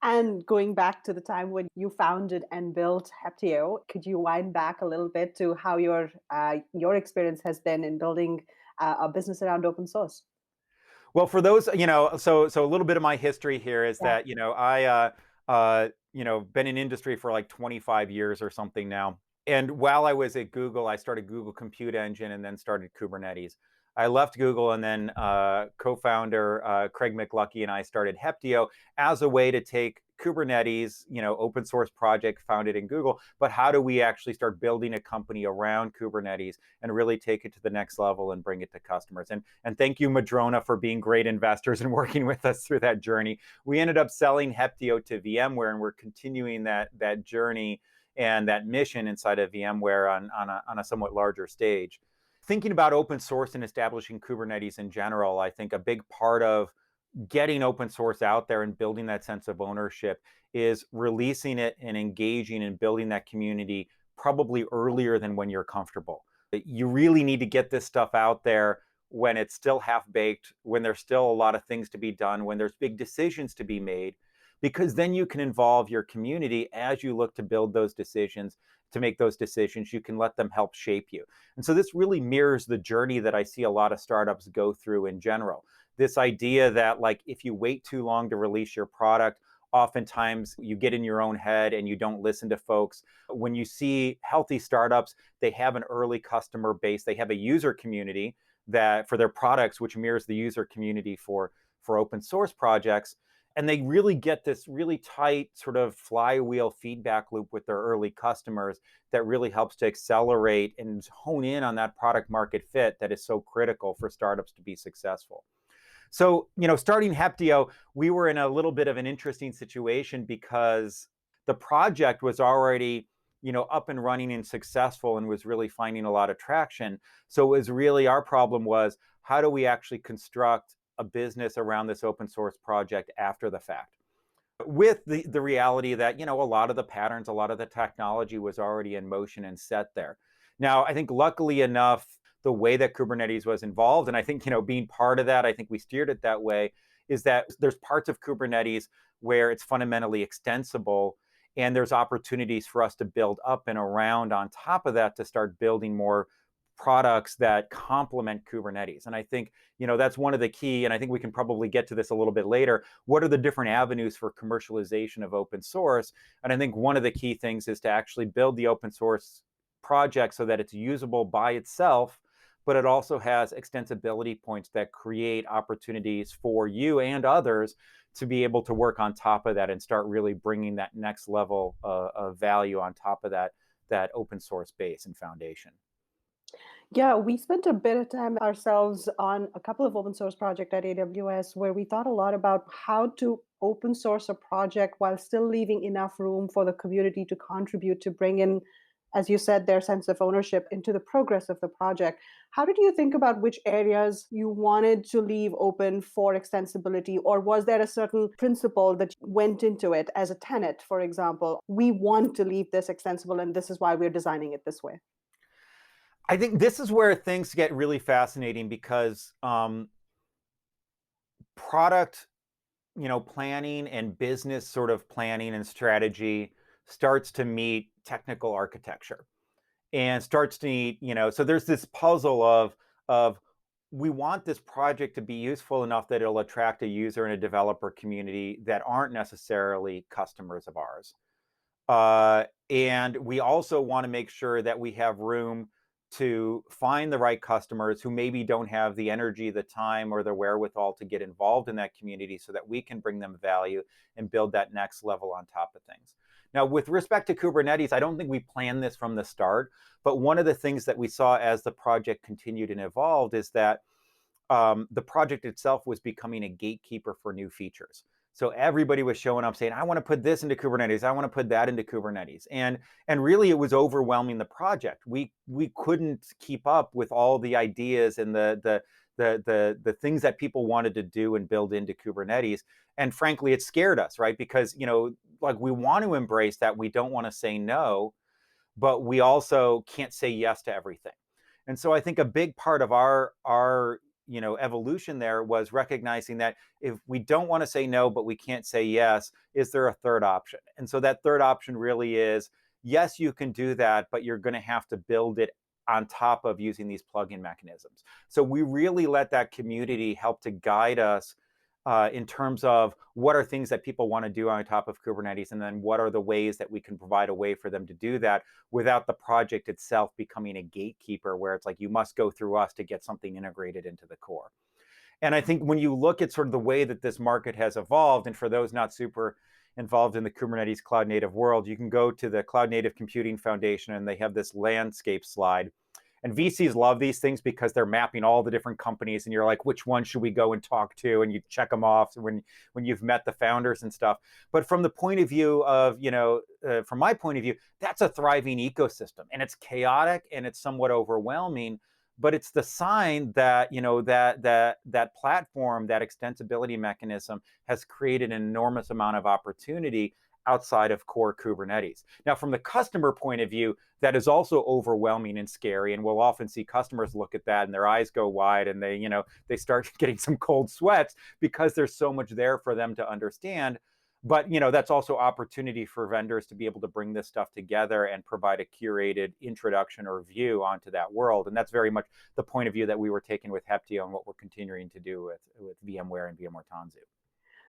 And going back to the time when you founded and built Heptio, could you wind back a little bit to how your experience has been in building a business around open source? Well, for those, so a little bit of my history here is Yeah. that, I, been in industry for like 25 years or something now. And while I was at Google, I started Google Compute Engine and then started Kubernetes. I left Google and then co-founder Craig McLuckie and I started Heptio as a way to take Kubernetes, open source project founded in Google, but how do we actually start building a company around Kubernetes and really take it to the next level and bring it to customers? And thank you, Madrona, for being great investors and working with us through that journey. We ended up selling Heptio to VMware, and we're continuing that journey and that mission inside of VMware on a somewhat larger stage. Thinking about open source and establishing Kubernetes in general, I think a big part of getting open source out there and building that sense of ownership is releasing it and engaging and building that community probably earlier than when you're comfortable. You really need to get this stuff out there when it's still half baked, when there's still a lot of things to be done, when there's big decisions to be made, because then you can involve your community as you look to build those decisions, to make those decisions. You can let them help shape you. And so this really mirrors the journey that I see a lot of startups go through in general. This idea that, like, if you wait too long to release your product, oftentimes you get in your own head and you don't listen to folks. When you see healthy startups, they have an early customer base, they have a user community that for their products, which mirrors the user community for open source projects. And they really get this really tight sort of flywheel feedback loop with their early customers that really helps to accelerate and hone in on that product market fit that is so critical for startups to be successful. So, starting Heptio, we were in a little bit of an interesting situation because the project was already, up and running and successful and was really finding a lot of traction. So it was really, our problem was, how do we actually construct a business around this open source project after the fact? With the reality that, a lot of the patterns, a lot of the technology was already in motion and set there. Now, I think luckily enough, the way that Kubernetes was involved, and I think, being part of that, I think we steered it that way, is that there's parts of Kubernetes where it's fundamentally extensible, and there's opportunities for us to build up and around on top of that to start building more products that complement Kubernetes. And I think, that's one of the key, and I think we can probably get to this a little bit later. What are the different avenues for commercialization of open source? And I think one of the key things is to actually build the open source project so that it's usable by itself, but it also has extensibility points that create opportunities for you and others to be able to work on top of that and start really bringing that next level of value on top of that open source base and foundation. Yeah, we spent a bit of time ourselves on a couple of open source projects at AWS where we thought a lot about how to open source a project while still leaving enough room for the community to contribute to bring in, as you said, their sense of ownership into the progress of the project. How did you think about which areas you wanted to leave open for extensibility, or was there a certain principle that went into it as a tenet, for example? We want to leave this extensible, and this is why we're designing it this way. I think this is where things get really fascinating because product, planning and business sort of planning and strategy starts to meet technical architecture and starts to meet, so there's this puzzle of we want this project to be useful enough that it'll attract a user and a developer community that aren't necessarily customers of ours. And we also want to make sure that we have room to find the right customers who maybe don't have the energy, the time, or the wherewithal to get involved in that community so that we can bring them value and build that next level on top of things. Now, with respect to Kubernetes, I don't think we planned this from the start, but one of the things that we saw as the project continued and evolved is that the project itself was becoming a gatekeeper for new features. So everybody was showing up saying, I want to put this into Kubernetes. I want to put that into Kubernetes. And really it was overwhelming the project. We couldn't keep up with all the ideas and the things that people wanted to do and build into Kubernetes. And frankly, it scared us, right? Because, like, we want to embrace that. We don't want to say no, but we also can't say yes to everything. And so I think a big part of our evolution there was recognizing that if we don't want to say no, but we can't say yes, is there a third option? And so that third option really is, yes, you can do that, but you're going to have to build it on top of using these plugin mechanisms. So we really let that community help to guide us in terms of what are things that people want to do on top of Kubernetes, and then what are the ways that we can provide a way for them to do that without the project itself becoming a gatekeeper where it's like you must go through us to get something integrated into the core. And I think when you look at sort of the way that this market has evolved, and for those not super involved in the Kubernetes cloud native world, you can go to the Cloud Native Computing Foundation and they have this landscape slide. And VCs love these things because they're mapping all the different companies, and you're like, which one should we go and talk to? And you check them off when you've met the founders and stuff. But from the point of view of, from my point of view, that's a thriving ecosystem, and it's chaotic and it's somewhat overwhelming. But it's the sign that that platform, that extensibility mechanism, has created an enormous amount of opportunity outside of core Kubernetes. Now, from the customer point of view, that is also overwhelming and scary. And we'll often see customers look at that and their eyes go wide and they start getting some cold sweats because there's so much there for them to understand. But that's also opportunity for vendors to be able to bring this stuff together and provide a curated introduction or view onto that world. And that's very much the point of view that we were taking with Heptio and what we're continuing to do with VMware and VMware Tanzu.